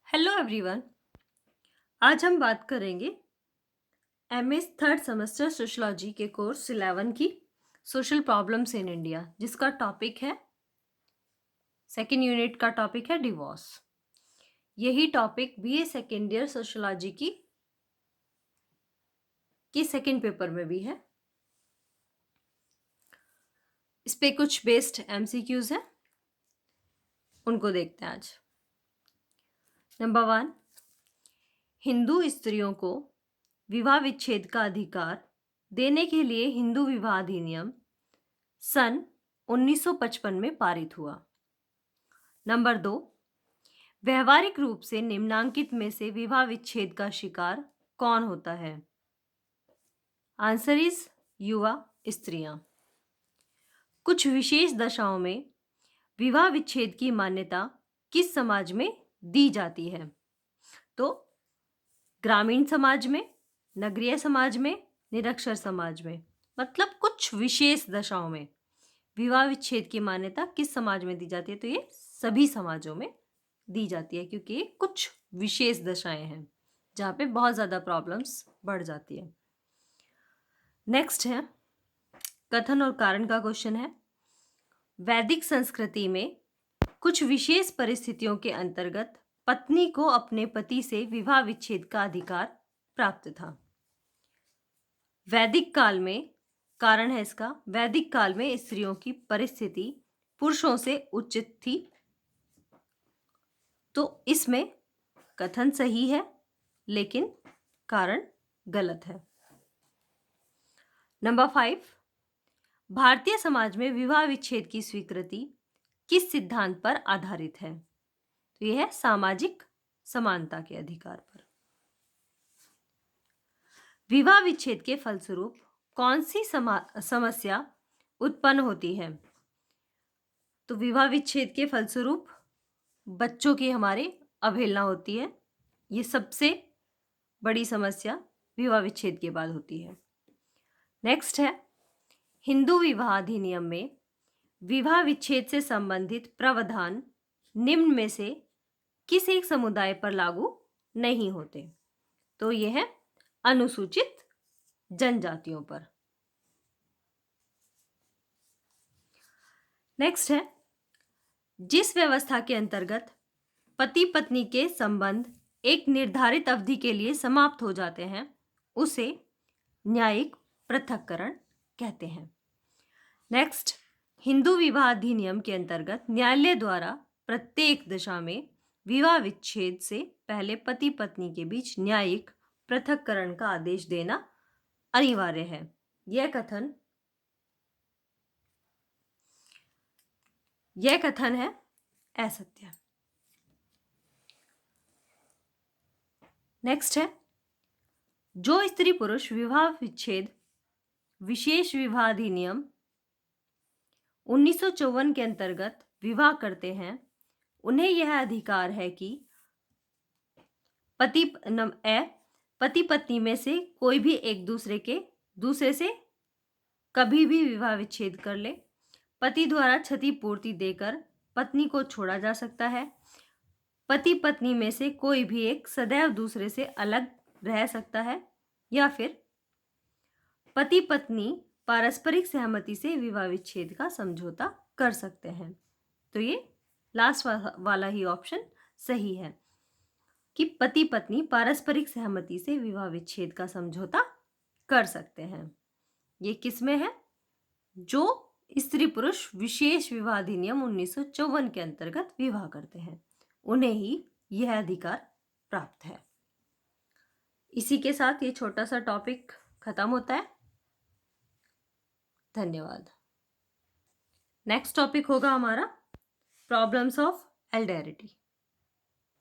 Hello everyone. आज हम बात करेंगे एमएस थर्ड सेमेस्टर सोशलॉजी के कोर्स 11 की सोशल प्रॉब्लम्स इन इंडिया, जिसका टॉपिक है सेकेंड यूनिट का टॉपिक है डिवोर्स। यही topic BA second year sociology की सेकेंड पेपर में भी है। इस पे कुछ बेस्ड एमसीक्यूज हैं, उनको देखते हैं आज। नंबर 1, हिंदू स्त्रियों को विवाह विच्छेद का अधिकार देने के लिए हिंदू विवाह अधिनियम सन 1955 में पारित हुआ। नंबर 2, व्यवहारिक रूप से निम्नांकित में से विवाह विच्छेद का शिकार कौन होता है? आंसर इज युवा स्त्रियां। कुछ विशेष दशाओं में विवाह विच्छेद की मान्यता किस समाज में दी जाती है? तो ग्रामीण समाज में, नगरीय समाज में, निरक्षर समाज में। मतलब कुछ विशेष दशाओं में विवाह विच्छेद की मान्यता किस समाज में दी जाती है? तो ये सभी समाजों में दी जाती है, क्योंकि ये कुछ विशेष दशाएं हैं जहां पे बहुत ज्यादा प्रॉब्लम्स बढ़ जाती है। नेक्स्ट है कथन और कारण का क्वेश्चन है। वैदिक संस्कृति में कुछ विशेष परिस्थितियों के अंतर्गत पत्नी को अपने पति से विवाह विच्छेद का अधिकार प्राप्त था। वैदिक काल में, कारण है इसका, वैदिक काल में स्त्रियों की परिस्थिति पुरुषों से उच्चित थी। तो इसमें कथन सही है, लेकिन कारण गलत है। नंबर 5, भारतीय समाज में विवाह विच्छेद की स्वीकृति किस सिद्धांत पर आधारित है? तो यह है सामाजिक समानता के अधिकार पर। विवाह विच्छेद के फलस्वरूप कौन सी समस्या उत्पन्न होती है? तो विवाह विच्छेद के फलस्वरूप बच्चों की हमारी अवहेलना होती है। ये सबसे बड़ी समस्या विवाह विच्छेद के बाद होती है। नेक्स्ट है हिंदू विवाह अधिनियम में विवाह विच्छेद से संबंधित प्रावधान निम्न में से किस एक समुदाय पर लागू नहीं होते? तो यह है अनुसूचित जनजातियों पर। नेक्स्ट है जिस व्यवस्था के अंतर्गत पति पत्नी के संबंध एक निर्धारित अवधि के लिए समाप्त हो जाते हैं उसे न्यायिक पृथक्करण कहते हैं। नेक्स्ट, हिंदू विवाह अधिनियम के अंतर्गत न्यायालय द्वारा प्रत्येक दशा में विवाह विच्छेद से पहले पति पत्नी के बीच न्यायिक पृथक्करण का आदेश देना अनिवार्य है। यह कथन है असत्य। नेक्स्ट है जो स्त्री पुरुष विवाह विच्छेद विशेष विवाह अधिनियम 1954 के अंतर्गत विवाह करते हैं उन्हें यह अधिकार है कि पति पत्नी में से कोई भी एक दूसरे से कभी भी विवाह विच्छेद कर ले। पति द्वारा क्षतिपूर्ति देकर पत्नी को छोड़ा जा सकता है। पति पत्नी में से कोई भी एक सदैव दूसरे से अलग रह सकता है, या फिर पति पत्नी पारस्परिक सहमति से विवाह विच्छेद का समझौता कर सकते हैं। तो ये लास्ट वाला ही ऑप्शन सही है कि पति पत्नी पारस्परिक सहमति से विवाह विच्छेद का समझौता कर सकते हैं। ये किसमें है? जो स्त्री पुरुष विशेष विवाह अधिनियम 1954 के अंतर्गत विवाह करते हैं उन्हें ही यह अधिकार प्राप्त है। इसी के साथ ये छोटा सा टॉपिक खत्म होता है। धन्यवाद। नेक्स्ट टॉपिक होगा हमारा प्रॉब्लम्स ऑफ एल्डेरिटी।